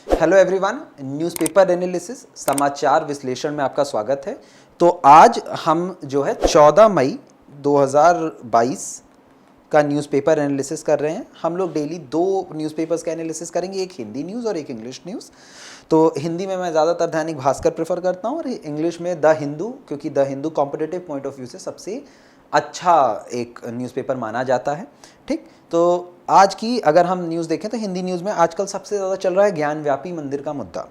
Hello everyone, newspaper analysis समाचार विश्लेषण में आपका स्वागत है। तो आज हम जो है 14 मई 2022 का न्यूज़पेपर एनालिसिस कर रहे हैं। हम लोग डेली दो न्यूज़पेपर्स का एनालिसिस करेंगे, एक हिंदी न्यूज़ और एक इंग्लिश न्यूज़। तो हिंदी में मैं ज़्यादातर दैनिक भास्कर प्रेफर करता हूँ और इंग्लिश में द हिंदू, क्योंकि the Hindu competitive point of view से सबसे अच्छा एक न्यूज़पेपर माना जाता है। ठीक, तो आज की अगर हम न्यूज़ देखें तो हिंदी न्यूज़ में आजकल सबसे ज़्यादा चल रहा है ज्ञानव्यापी मंदिर का मुद्दा।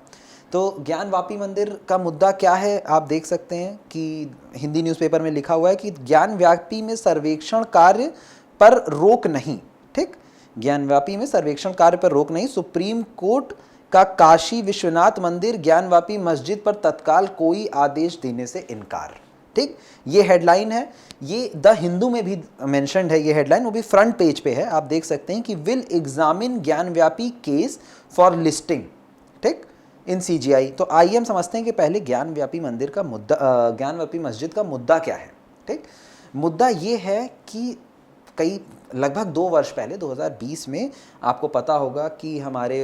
तो ज्ञानव्यापी मंदिर का मुद्दा क्या है, आप देख सकते हैं कि हिंदी न्यूज़पेपर में लिखा हुआ है कि ज्ञानव्यापी में सर्वेक्षण कार्य पर रोक नहीं। ठीक, ज्ञानव्यापी में सर्वेक्षण कार्य पर रोक नहीं। सुप्रीम कोर्ट का काशी विश्वनाथ मंदिर ज्ञानव्यापी मस्जिद पर तत्काल कोई आदेश देने से इनकार। ठीक, ये हेडलाइन है, ये द हिंदू में भी मेंशन्ड है ये हेडलाइन, वो भी फ्रंट पेज पे है। आप देख सकते हैं कि will examine Gyanvapi case for listing, ठीक, इन सीजीआई। तो आइए हम समझते हैं कि पहले ज्ञानव्यापी मंदिर का मुद्दा, ज्ञानव्यापी मस्जिद का मुद्दा क्या है। ठीक, मुद्दा ये है कि लगभग 2 वर्ष पहले 2020 में आपको पता होगा कि हमारे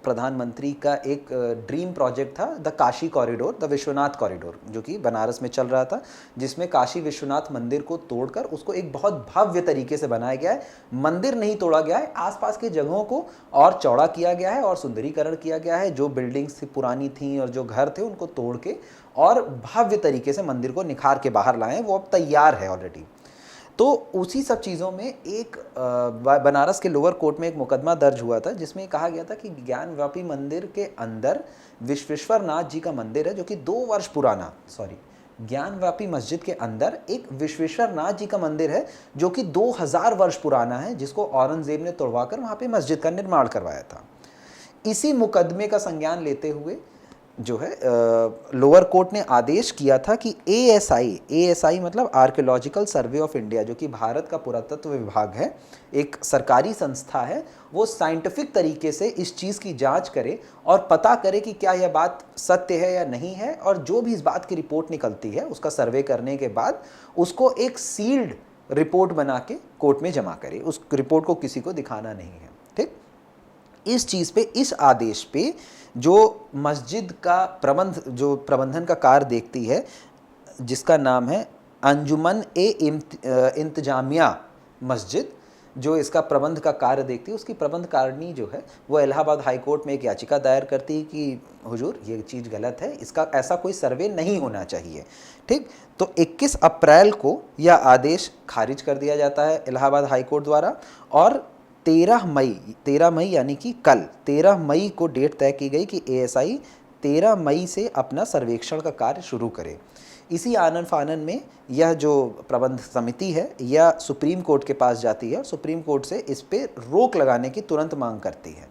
प्रधानमंत्री का एक ड्रीम प्रोजेक्ट था the Kashi corridor, the Vishwanath corridor, जो कि बनारस में चल रहा था, जिसमें काशी विश्वनाथ मंदिर को तोड़कर उसको एक बहुत भव्य तरीके से बनाया गया है। मंदिर नहीं तोड़ा गया है, आसपास की जगहों को और चौड़ा किया गया है और सुंदरीकरण किया गया है। जो बिल्डिंग्स पुरानी थी और जो घर थे उनको तोड़ के और भव्य तरीके से मंदिर को निखार के बाहर लाए, वो अब तैयार है ऑलरेडी। तो उसी सब चीज़ों में एक बनारस के लोअर कोर्ट में एक मुकदमा दर्ज हुआ था, जिसमें कहा गया था कि ज्ञानव्यापी मंदिर के अंदर विश्वेश्वर नाथ जी का मंदिर है, जो कि 2 वर्ष पुराना, ज्ञानव्यापी मस्जिद के अंदर एक विश्वेश्वर नाथ जी का मंदिर है जो कि 2000 वर्ष पुराना है, जिसको औरंगजेब ने तोड़वाकर वहाँ पे मस्जिद का निर्माण करवाया था। इसी मुकदमे का संज्ञान लेते हुए जो है लोअर कोर्ट ने आदेश किया था कि एएसआई मतलब आर्कियोलॉजिकल सर्वे ऑफ इंडिया, जो कि भारत का पुरातत्व विभाग है, एक सरकारी संस्था है, वो साइंटिफिक तरीके से इस चीज़ की जांच करे और पता करे कि क्या यह बात सत्य है या नहीं है, और जो भी इस बात की रिपोर्ट निकलती है उसका सर्वे करने के बाद उसको एक सील्ड रिपोर्ट बना के कोर्ट में जमा करे। उस रिपोर्ट को किसी को दिखाना नहीं है। ठीक, इस चीज़ पे, इस आदेश पे जो मस्जिद का प्रबंधन का कार्य देखती है, जिसका नाम है अंजुमन ए इंतजामिया मस्जिद, जो इसका प्रबंध का कार्य देखती है, उसकी प्रबंधकारिणी जो है वो इलाहाबाद हाई कोर्ट में एक याचिका दायर करती है कि हुजूर ये चीज़ गलत है, इसका ऐसा कोई सर्वे नहीं होना चाहिए। ठीक, तो 21 अप्रैल को यह आदेश खारिज कर दिया जाता है इलाहाबाद हाई कोर्ट द्वारा, और 13 मई यानी कि कल 13 मई को डेट तय की गई कि एएसआई 13 मई से अपना सर्वेक्षण का कार्य शुरू करे। इसी आनन फानन में यह जो प्रबंध समिति है यह सुप्रीम कोर्ट के पास जाती है और सुप्रीम कोर्ट से इस पे रोक लगाने की तुरंत मांग करती है।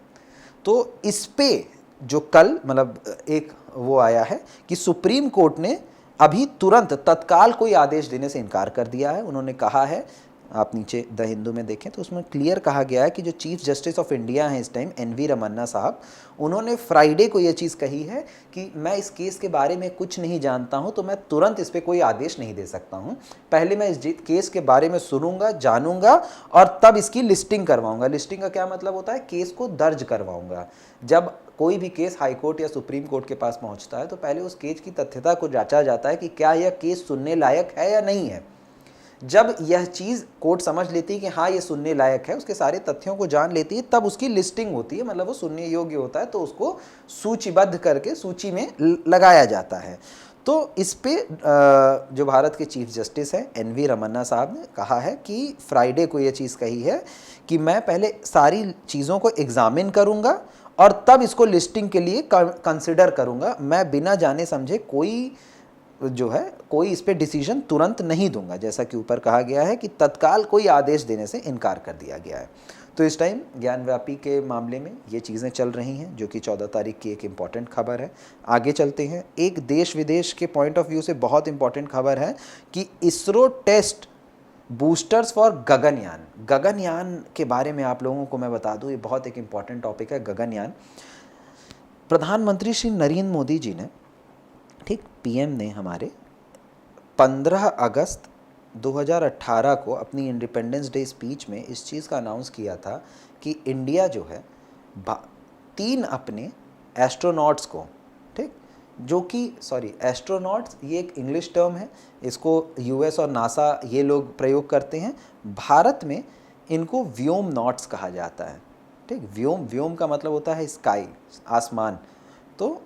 तो इस पे जो कल मतलब एक वो आया है कि सुप्रीम कोर्ट ने अभी तुरंत तत्काल कोई आदेश देने से इनकार कर दिया है। उन्होंने कहा है, आप नीचे द हिंदू में देखें तो उसमें क्लियर कहा गया है कि जो चीफ जस्टिस ऑफ इंडिया हैं इस टाइम, एनवी रमन्ना साहब, उन्होंने फ्राइडे को ये चीज़ कही है कि मैं इस केस के बारे में कुछ नहीं जानता हूं, तो मैं तुरंत इस पर कोई आदेश नहीं दे सकता हूं। पहले मैं इस केस के बारे में सुनूंगा, जानूंगा और तब इसकी लिस्टिंग करवाऊंगा। लिस्टिंग का क्या मतलब होता है? केस को दर्ज करवाऊंगा। जब कोई भी केस हाई कोर्ट या सुप्रीम कोर्ट के पास पहुंचता है तो पहले उस केस की तथ्यता को जांचा जाता है कि क्या यह केस सुनने लायक है या नहीं है। जब यह चीज़ कोर्ट समझ लेती है कि हाँ ये सुनने लायक है, उसके सारे तथ्यों को जान लेती है, तब उसकी लिस्टिंग होती है, मतलब वो सुनने योग्य होता है, तो उसको सूचीबद्ध करके सूची में लगाया जाता है। तो इस पे जो भारत के चीफ जस्टिस हैं एनवी रमन्ना साहब ने कहा है कि फ्राइडे को ये चीज़ कही है कि मैं पहले सारी चीज़ों को एग्जामिन करूँगा और तब इसको लिस्टिंग के लिए कंसिडर करूँगा। मैं बिना जाने समझे कोई इस पे डिसीजन तुरंत नहीं दूंगा, जैसा कि ऊपर कहा गया है कि तत्काल कोई आदेश देने से इनकार कर दिया गया है। तो इस टाइम ज्ञानव्यापी के मामले में ये चीज़ें चल रही हैं, जो कि 14 तारीख की एक इम्पॉर्टेंट खबर है। आगे चलते हैं, एक देश विदेश के पॉइंट ऑफ व्यू से बहुत इंपॉर्टेंट खबर है कि ISRO test boosters for Gaganyaan. Gaganyaan के बारे में आप लोगों को मैं बता दूं, ये बहुत एक इम्पॉर्टेंट टॉपिक है गगनयान। प्रधानमंत्री श्री नरेंद्र मोदी जी ने, ठीक, पीएम ने हमारे 15 अगस्त 2018 को अपनी इंडिपेंडेंस डे स्पीच में इस चीज़ का अनाउंस किया था कि इंडिया जो है 3 अपने एस्ट्रोनॉट्स को, ठीक, जो कि सॉरी एस्ट्रोनॉट्स ये एक इंग्लिश टर्म है, इसको यूएस और नासा ये लोग प्रयोग करते हैं। भारत में इनको व्योम नॉट्स कहा जाता है, ठीक। व्योम, व्योम का मतलब होता है स्काई, आसमान, तो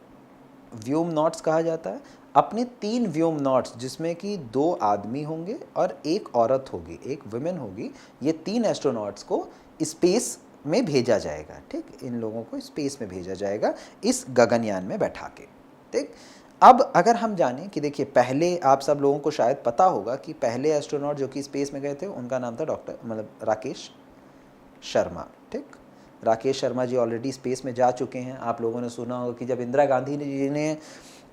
व्योम नॉट्स कहा जाता है। अपने 3 व्योम नॉट्स, जिसमें कि 2 आदमी होंगे और 1 औरत होगी, एक वुमेन होगी, ये 3 एस्ट्रोनॉट्स को स्पेस में भेजा जाएगा, ठीक। इन लोगों को स्पेस में भेजा जाएगा इस गगनयान में बैठा के, ठीक। अब अगर हम जानें कि देखिए, पहले आप सब लोगों को शायद पता होगा कि पहले एस्ट्रोनॉट जो कि स्पेस में गए थे उनका नाम था राकेश शर्मा, ठीक। राकेश शर्मा जी ऑलरेडी स्पेस में जा चुके हैं। आप लोगों ने सुना होगा कि जब इंदिरा गांधी जी ने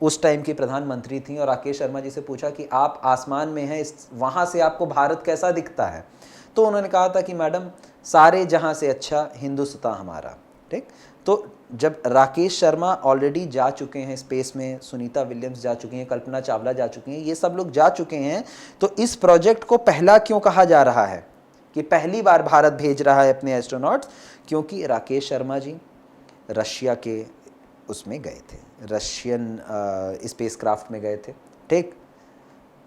उस टाइम की प्रधानमंत्री थी और राकेश शर्मा जी से पूछा कि आप आसमान में हैं, वहाँ से आपको भारत कैसा दिखता है, तो उन्होंने कहा था कि मैडम, सारे जहाँ से अच्छा हिंदुस्तान हमारा, ठीक। तो जब राकेश शर्मा ऑलरेडी जा चुके हैं स्पेस में, सुनीता विलियम्स जा चुकी हैं, कल्पना चावला जा चुकी हैं, ये सब लोग जा चुके हैं, तो इस प्रोजेक्ट को पहला क्यों कहा जा रहा है कि पहली बार भारत भेज रहा है अपने एस्ट्रोनॉट्स? क्योंकि राकेश शर्मा जी रशिया के उसमें गए थे, रशियन स्पेस क्राफ्ट में गए थे, ठीक।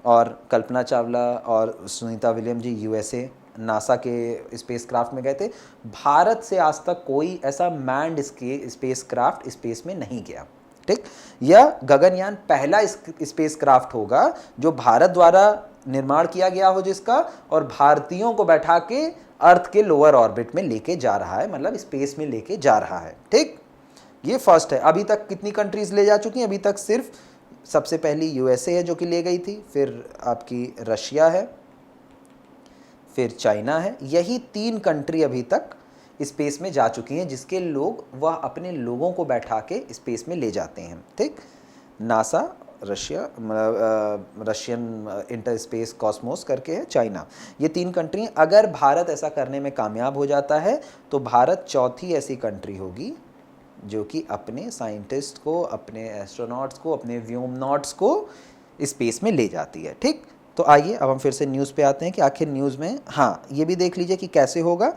और कल्पना चावला और सुनीता विलियम जी यूएसए नासा के स्पेस क्राफ्ट में गए थे। भारत से आज तक कोई ऐसा मैन्ड स्पेस क्राफ्ट स्पेस में नहीं गया, ठीक। यह गगनयान पहला स्पेस क्राफ्ट होगा जो भारत द्वारा निर्माण किया गया हो जिसका, और भारतीयों को बैठा के अर्थ के लोअर ऑर्बिट में लेके जा रहा है, मतलब स्पेस में लेके जा रहा है, ठीक। ये फर्स्ट है। अभी तक कितनी कंट्रीज ले जा चुकी हैं? अभी तक सिर्फ सबसे पहली यूएसए है जो कि ले गई थी, फिर आपकी रशिया है, फिर चाइना है। यही 3 कंट्री अभी तक स्पेस में जा चुकी हैं जिसके लोग वह अपने लोगों को बैठा के स्पेस में ले जाते हैं, ठीक। NASA, Russia, Russian inter space Cosmos करके है, चाइना, ये 3 कंट्री। अगर भारत ऐसा करने में कामयाब हो जाता है तो भारत चौथी ऐसी कंट्री होगी जो कि अपने साइंटिस्ट को, अपने एस्ट्रोनॉट्स को, अपने व्योमनॉट्स को स्पेस में ले जाती है, ठीक। तो आइए अब हम फिर से न्यूज़ पे आते हैं कि आखिर न्यूज़ में, हाँ, ये भी देख लीजिए कि कैसे होगा।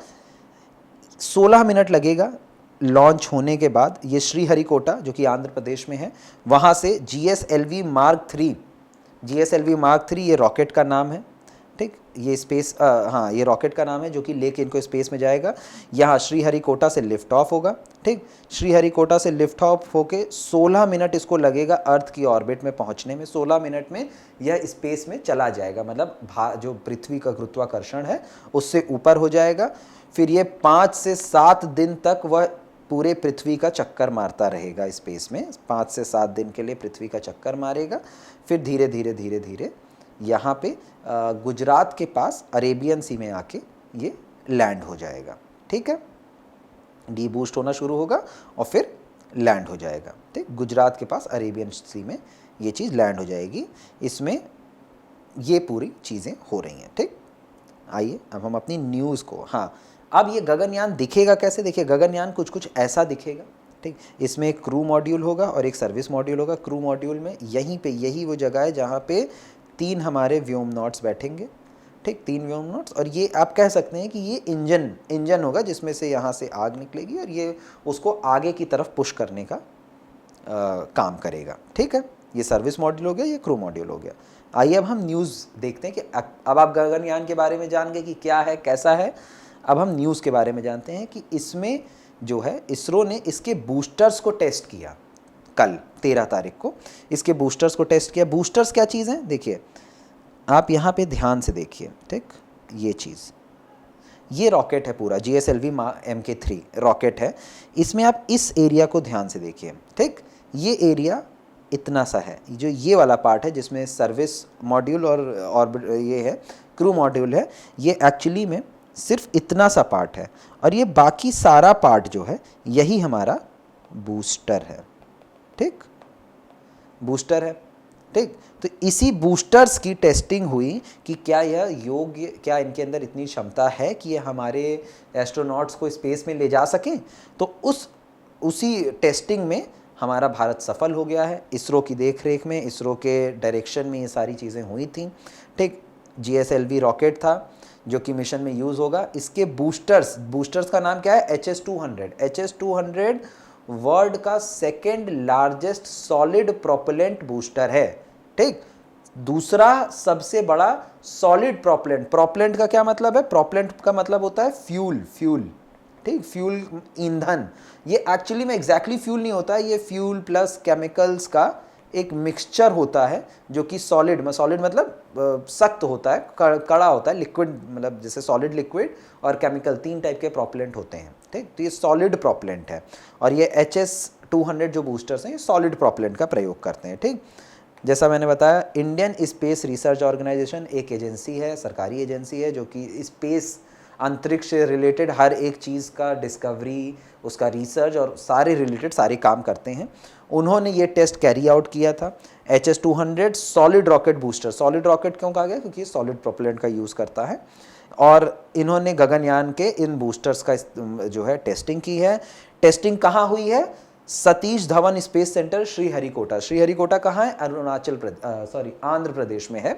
16 मिनट लगेगा लॉन्च होने के बाद। ये श्रीहरिकोटा जो कि आंध्र प्रदेश में है, वहाँ से GSLV मार्क 3, GSLV मार्क 3 ये रॉकेट का नाम है, ठीक। ये स्पेस हाँ, ये रॉकेट का नाम है जो कि लेके इनको स्पेस में जाएगा। यहाँ श्रीहरिकोटा से लिफ्ट ऑफ होगा, ठीक। श्रीहरिकोटा से लिफ्ट ऑफ होके 16 मिनट इसको लगेगा अर्थ की ऑर्बिट में पहुँचने में। 16 मिनट में यह स्पेस में चला जाएगा, मतलब जो पृथ्वी का गुरुत्वाकर्षण है उससे ऊपर हो जाएगा। फिर ये 5 से 7 दिन तक वह पूरे पृथ्वी का चक्कर मारता रहेगा स्पेस में। 5 से 7 दिन के लिए पृथ्वी का चक्कर मारेगा। फिर धीरे धीरे धीरे धीरे यहाँ पे गुजरात के पास अरेबियन सी में आके ये लैंड हो जाएगा, ठीक है। डीबूस्ट होना शुरू होगा और फिर लैंड हो जाएगा, ठीक। गुजरात के पास अरेबियन सी में ये चीज़ लैंड हो जाएगी। इसमें ये पूरी चीज़ें हो रही हैं, ठीक। आइए अब हम अपनी न्यूज़ को, हाँ, अब ये गगनयान दिखेगा कैसे? देखिए, गगनयान कुछ कुछ ऐसा दिखेगा, ठीक। इसमें एक क्रू मॉड्यूल होगा और एक सर्विस मॉड्यूल होगा। क्रू मॉड्यूल में यहीं पे, यही वो जगह है जहाँ पे 3 हमारे व्योमनॉट्स बैठेंगे, ठीक, 3 व्योमनॉट्स। और ये आप कह सकते हैं कि ये इंजन होगा जिसमें से यहाँ से आग निकलेगी और ये उसको आगे की तरफ पुश करने का काम करेगा, ठीक है। ये सर्विस मॉड्यूल हो गया, ये क्रू मॉड्यूल हो गया। आइए अब हम न्यूज़ देखते हैं कि अब आप गगनयान के बारे में जान गए कि क्या है, कैसा है। अब हम न्यूज़ के बारे में जानते हैं कि इसमें जो है इसरो ने इसके बूस्टर्स को टेस्ट किया। कल 13 तारीख को इसके बूस्टर्स को टेस्ट किया। बूस्टर्स क्या चीज़ है? देखिए, आप यहाँ पे ध्यान से देखिए, ठीक। ये चीज़, ये रॉकेट है पूरा, GSLV Mk3 रॉकेट है। इसमें आप इस एरिया को ध्यान से देखिए, ठीक। ये एरिया इतना सा है, जो ये वाला पार्ट है जिसमें सर्विस मॉड्यूल और ये है क्रू मॉड्यूल है, ये एक्चुअली में सिर्फ इतना सा पार्ट है। और ये बाकी सारा पार्ट जो है यही हमारा बूस्टर है, ठीक। बूस्टर है, ठीक। तो इसी बूस्टर्स की टेस्टिंग हुई कि क्या यह योग्य, क्या इनके अंदर इतनी क्षमता है कि ये हमारे एस्ट्रोनॉट्स को स्पेस में ले जा सकें। तो उसी टेस्टिंग में हमारा भारत सफल हो गया है। इसरो की देखरेख में, इसरो के डायरेक्शन में ये सारी चीज़ें हुई थी, ठीक। GSLV रॉकेट था जो कि मिशन में यूज़ होगा। इसके बूस्टर्स का नाम क्या है? HS-200। HS-200 वर्ल्ड का second largest solid propellant booster है। ठीक, दूसरा सबसे बड़ा सॉलिड प्रोपेलेंट। प्रोपेलेंट का क्या मतलब है? प्रोपेलेंट का मतलब होता है फ्यूल, फ्यूल। ठीक, फ्यूल, ईंधन। ये एक्चुअली में एग्जैक्टली फ्यूल नहीं होता है, ये फ्यूल प्लस केमिकल्स का एक मिक्सचर होता है जो कि सॉलिड मतलब सख्त होता है, कड़ा होता है, लिक्विड मतलब जैसे सॉलिड, लिक्विड और केमिकल, तीन टाइप के प्रोपेलेंट होते हैं। ठीक, तो ये सॉलिड प्रोपेलेंट है और ये HS-200 जो बूस्टर्स हैं ये सॉलिड प्रोपेलेंट का प्रयोग करते हैं। ठीक, जैसा मैंने बताया, इंडियन स्पेस रिसर्च ऑर्गेनाइजेशन एक एजेंसी है, सरकारी एजेंसी है जो कि स्पेस, अंतरिक्ष से रिलेटेड हर एक चीज़ का डिस्कवरी, उसका रिसर्च और सारे रिलेटेड सारे काम करते हैं। उन्होंने ये टेस्ट कैरी आउट किया था। HS-200 solid rocket booster. Solid rocket क्यों कहा गया? क्योंकि ये सॉलिड प्रोपेलेंट का यूज़ करता है और इन्होंने गगनयान के इन बूस्टर्स का जो है टेस्टिंग की है। टेस्टिंग कहाँ हुई है? Satish Dhawan space centre, Sriharikota. श्रीहरिकोटा कहाँ है? आंध्र प्रदेश में है।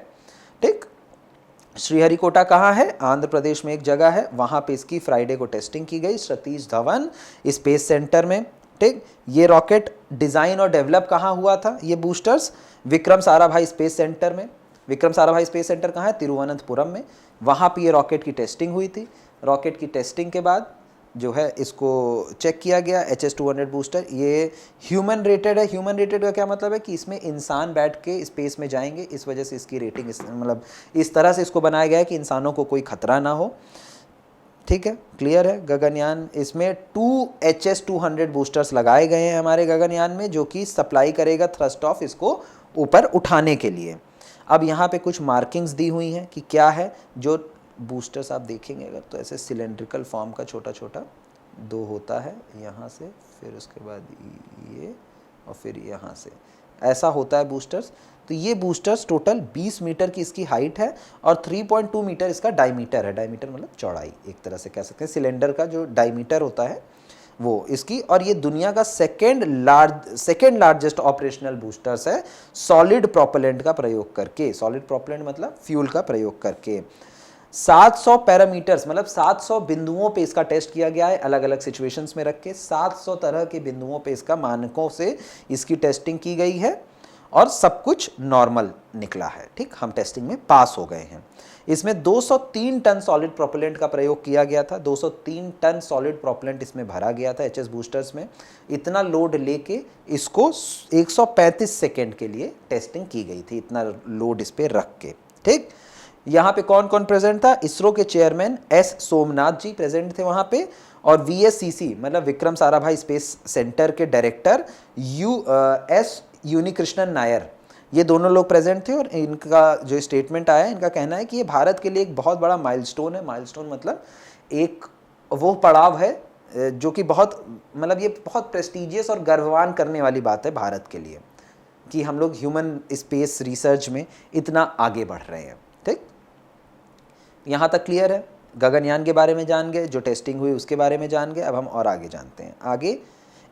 ठीक, श्रीहरिकोटा कहाँ है? आंध्र प्रदेश में एक जगह है, वहाँ पे इसकी फ्राइडे को टेस्टिंग की गई सतीश धवन स्पेस सेंटर में। ठीक, ये रॉकेट डिज़ाइन और डेवलप कहाँ हुआ था? ये boosters Vikram Sarabhai space centre में। विक्रम साराभाई स्पेस सेंटर कहाँ है? तिरुवनंतपुरम में। वहाँ पे ये रॉकेट की टेस्टिंग हुई थी। रॉकेट की टेस्टिंग के बाद जो है इसको चेक किया गया। HS-200 बूस्टर ये ह्यूमन रेटेड है। ह्यूमन रेटेड का क्या मतलब है? कि इसमें इंसान बैठ के स्पेस में जाएंगे, इस वजह से इसकी रेटिंग मतलब इस तरह से इसको बनाया गया है कि इंसानों को कोई खतरा ना हो। ठीक है, क्लियर है। गगनयान, इसमें 2 HS-200 बूस्टर्स लगाए गए हैं हमारे गगनयान में, जो कि सप्लाई करेगा थ्रस्ट ऑफ इसको ऊपर उठाने के लिए। अब यहाँ पे कुछ मार्किंग्स दी हुई हैं कि क्या है। जो बूस्टर्स आप देखेंगे अगर तो ऐसे सिलेंड्रिकल फॉर्म का छोटा छोटा दो होता है, यहाँ से, फिर उसके बाद ये और फिर यहाँ से, ऐसा होता है बूस्टर्स। तो ये बूस्टर्स टोटल 20 मीटर की इसकी हाइट है और 3.2 मीटर इसका डायमीटर है। डायमीटर मतलब चौड़ाई, एक तरह से कह सकते हैं सिलेंडर का जो डायमीटर होता है वो इसकी। और ये दुनिया का सेकेंड लार्जेस्ट ऑपरेशनल बूस्टर्स है सॉलिड प्रोपेलेंट का प्रयोग करके। सॉलिड प्रोपेलेंट मतलब फ्यूल का प्रयोग करके। 700 पैरामीटर्स मतलब 700 बिंदुओं पे इसका टेस्ट किया गया है, अलग अलग सिचुएशंस में रख के 700 तरह के बिंदुओं पे इसका मानकों से इसकी टेस्टिंग की गई है और सब कुछ नॉर्मल निकला है। ठीक, हम टेस्टिंग में पास हो गए हैं। इसमें 203 टन सॉलिड प्रोपेलेंट का प्रयोग किया गया था। 203 टन सॉलिड प्रोपेलेंट इसमें भरा गया था HS बूस्टर्स में। इतना लोड लेके इसको 135 सेकेंड के लिए टेस्टिंग की गई थी, इतना लोड इस पर रख के। ठीक, यहाँ पे कौन कौन प्रेजेंट था? इसरो के चेयरमैन S सोमनाथ जी प्रेजेंट थे वहाँ पे, और VSCC मतलब विक्रम साराभाई स्पेस सेंटर के डायरेक्टर S यूनिकृष्णन नायर, ये दोनों लोग प्रेजेंट थे। और इनका जो स्टेटमेंट आया, इनका कहना है कि ये भारत के लिए एक बहुत बड़ा माइलस्टोन है। माइलस्टोन मतलब एक वो पड़ाव है जो कि बहुत मतलब ये बहुत प्रेस्टिजियस और गर्ववान करने वाली बात है भारत के लिए कि हम लोग ह्यूमन स्पेस रिसर्च में इतना आगे बढ़ रहे हैं। ठीक, यहाँ तक क्लियर है। गगनयान के बारे में जान गए, जो टेस्टिंग हुई उसके बारे में जान गए। अब हम और आगे जानते हैं। आगे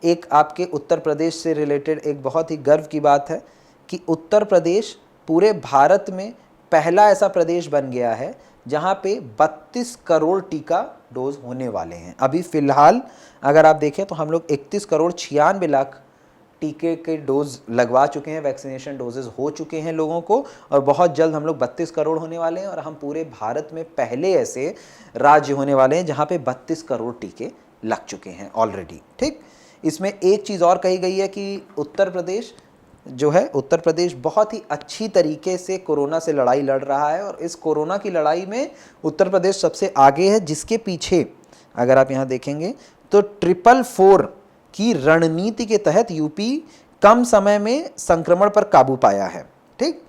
एक आपके उत्तर प्रदेश से रिलेटेड एक बहुत ही गर्व की बात है कि उत्तर प्रदेश पूरे भारत में पहला ऐसा प्रदेश बन गया है जहाँ पे 32 करोड़ टीका डोज होने वाले हैं। अभी फ़िलहाल अगर आप देखें तो हम लोग 31 करोड़ 96 लाख टीके के डोज लगवा चुके हैं, वैक्सीनेशन डोजेज हो चुके हैं लोगों को, और बहुत जल्द हम लोग 32 करोड़ होने वाले हैं। और हम पूरे भारत में पहले ऐसे राज्य होने वाले हैं जहाँ पे 32 करोड़ टीके लग चुके हैं ऑलरेडी। ठीक, इसमें एक चीज़ और कही गई है कि उत्तर प्रदेश जो है, उत्तर प्रदेश बहुत ही अच्छी तरीके से कोरोना से लड़ाई लड़ रहा है और इस कोरोना की लड़ाई में उत्तर प्रदेश सबसे आगे है, जिसके पीछे अगर आप यहाँ देखेंगे तो 444 की रणनीति के तहत यूपी कम समय में संक्रमण पर काबू पाया है। ठीक,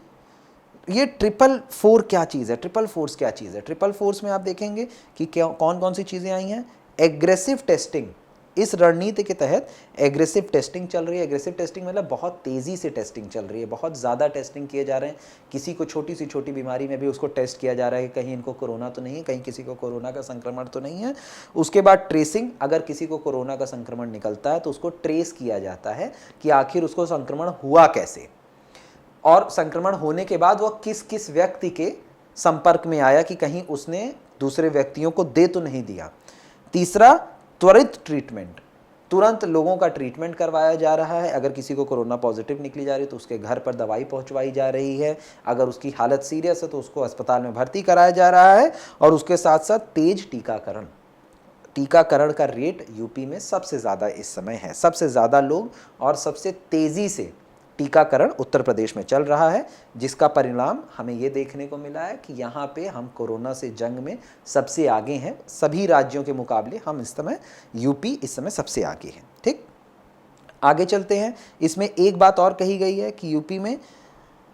ये 444 क्या चीज़ है? 444 क्या चीज़ है? 444 में आप देखेंगे कि क्या कौन कौन सी चीज़ें आई हैं। एग्रेसिव टेस्टिंग, इस रणनीति के तहत एग्रेसिव टेस्टिंग चल रही है। एग्रेसिव टेस्टिंग मतलब बहुत तेज़ी से टेस्टिंग चल रही है, बहुत ज़्यादा टेस्टिंग किए जा रहे हैं। किसी को छोटी सी छोटी बीमारी में भी उसको टेस्ट किया जा रहा है कि कहीं इनको कोरोना तो नहीं है, कहीं किसी को कोरोना का संक्रमण तो नहीं है। उसके बाद ट्रेसिंग, अगर किसी को कोरोना का संक्रमण निकलता है तो उसको ट्रेस किया जाता है कि आखिर उसको संक्रमण हुआ कैसे, और संक्रमण होने के बाद वह किस किस व्यक्ति के संपर्क में आया कि कहीं उसने दूसरे व्यक्तियों को दे तो नहीं दिया। तीसरा, त्वरित ट्रीटमेंट। तुरंत लोगों का ट्रीटमेंट करवाया जा रहा है। अगर किसी को कोरोना पॉजिटिव निकली जा रही है तो उसके घर पर दवाई पहुंचवाई जा रही है। अगर उसकी हालत सीरियस है तो उसको अस्पताल में भर्ती कराया जा रहा है। और उसके साथ साथ तेज टीकाकरण का रेट यूपी में सबसे ज़्यादा इस समय है। सबसे ज़्यादा लोग और सबसे तेज़ी से टीकाकरण उत्तर प्रदेश में चल रहा है, जिसका परिणाम हमें ये देखने को मिला है कि यहाँ पे हम कोरोना से जंग में सबसे आगे हैं। सभी राज्यों के मुकाबले हम इस समय यूपी इस समय सबसे आगे है। ठीक, आगे चलते हैं। इसमें एक बात और कही गई है कि यूपी में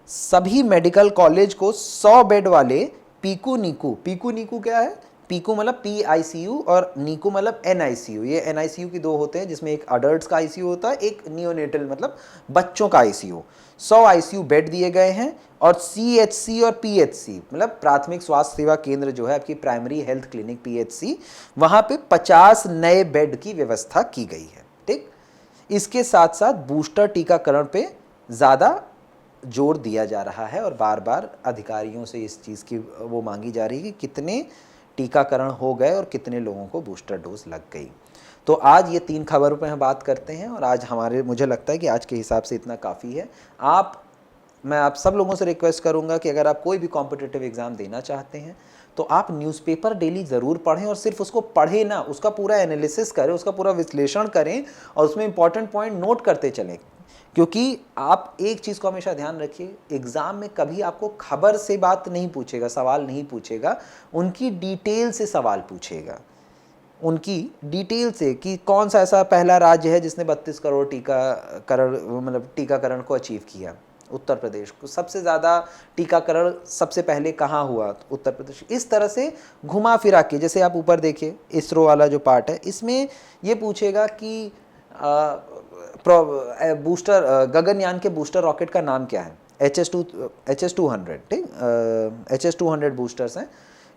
सभी मेडिकल कॉलेज को 100 बेड वाले पीकू नीकू क्या है? पीकू मतलब PICU और नीकू मतलब NICU। ये NICU की दो होते हैं, जिसमें एक अडल्ट्स का ICU होता है, एक नियोनेटल मतलब बच्चों का ICU। 100 ICU बेड दिए गए हैं। और CHC और PHC मतलब प्राथमिक स्वास्थ्य सेवा केंद्र जो है आपकी प्राइमरी हेल्थ क्लिनिक PHC, वहाँ पे 50 नए बेड की व्यवस्था की गई है। ठीक, इसके साथ साथ बूस्टर टीकाकरण पे ज़्यादा जोर दिया जा रहा है और बार बार अधिकारियों से इस चीज़ की वो मांगी जा रही है कि कितने टीकाकरण हो गए और कितने लोगों को बूस्टर डोज लग गई। तो आज ये 3 खबरों पे हम बात करते हैं और आज मुझे लगता है कि आज के हिसाब से इतना काफ़ी है। मैं आप सब लोगों से रिक्वेस्ट करूंगा कि अगर आप कोई भी कॉम्पिटिटिव एग्ज़ाम देना चाहते हैं तो आप न्यूज़पेपर डेली ज़रूर पढ़ें, और सिर्फ उसको पढ़ें ना, उसका पूरा एनालिसिस करें, उसका पूरा विश्लेषण करें और उसमें इंपॉर्टेंट पॉइंट नोट करते चलें। क्योंकि आप एक चीज़ को हमेशा ध्यान रखिए, एग्ज़ाम में कभी आपको खबर से बात नहीं पूछेगा, सवाल नहीं पूछेगा, उनकी डिटेल से सवाल पूछेगा। उनकी डिटेल से कि कौन सा ऐसा पहला राज्य है जिसने 32 करोड़ टीकाकरण को अचीव किया। उत्तर प्रदेश को सबसे ज़्यादा टीकाकरण सबसे पहले कहाँ हुआ? उत्तर प्रदेश। इस तरह से घुमा फिरा के, जैसे आप ऊपर देखिए इसरो वाला जो पार्ट है, इसमें ये पूछेगा कि बूस्टर गगनयान के बूस्टर रॉकेट का नाम क्या है? HS-200। ठीक, HS-200 बूस्टर्स हैं।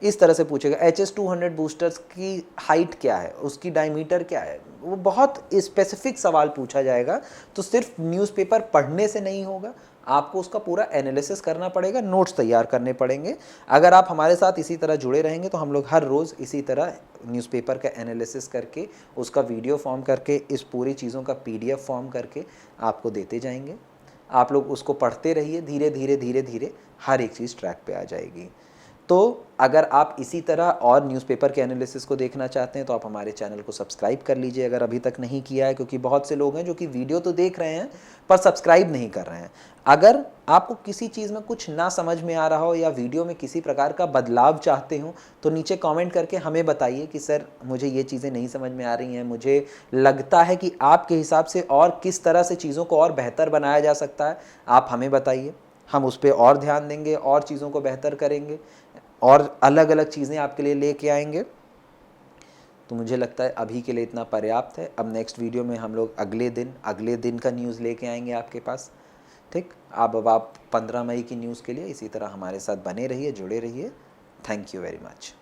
इस तरह से पूछेगा HS-200 बूस्टर्स की हाइट क्या है, उसकी डायमीटर क्या है, वो बहुत स्पेसिफिक सवाल पूछा जाएगा। तो सिर्फ न्यूज़पेपर पढ़ने से नहीं होगा, आपको उसका पूरा एनालिसिस करना पड़ेगा, नोट्स तैयार करने पड़ेंगे। अगर आप हमारे साथ इसी तरह जुड़े रहेंगे तो हम लोग हर रोज़ इसी तरह न्यूज़पेपर का एनालिसिस करके, उसका वीडियो फॉर्म करके, इस पूरी चीज़ों का PDF फॉर्म करके आपको देते जाएंगे। आप लोग उसको पढ़ते रहिए, धीरे धीरे हर एक चीज़ ट्रैक पे आ जाएगी। तो अगर आप इसी तरह और न्यूज़पेपर के एनालिसिस को देखना चाहते हैं तो आप हमारे चैनल को सब्सक्राइब कर लीजिए अगर अभी तक नहीं किया है, क्योंकि बहुत से लोग हैं जो कि वीडियो तो देख रहे हैं पर सब्सक्राइब नहीं कर रहे हैं। अगर आपको किसी चीज़ में कुछ ना समझ में आ रहा हो या वीडियो में किसी प्रकार का बदलाव चाहते हो तो नीचे कमेंट करके हमें बताइए कि सर मुझे ये चीज़ें नहीं समझ में आ रही हैं, मुझे लगता है कि आपके हिसाब से और किस तरह से चीज़ों को और बेहतर बनाया जा सकता है, आप हमें बताइए। हम उस पर और ध्यान देंगे और चीज़ों को बेहतर करेंगे और अलग अलग चीज़ें आपके लिए लेके आएंगे। तो मुझे लगता है अभी के लिए इतना पर्याप्त है। अब नेक्स्ट वीडियो में हम लोग अगले दिन का न्यूज़ लेके आएंगे आपके पास। ठीक, अब आप 15 मई की न्यूज़ के लिए इसी तरह हमारे साथ बने रहिए, जुड़े रहिए। Thank you very much.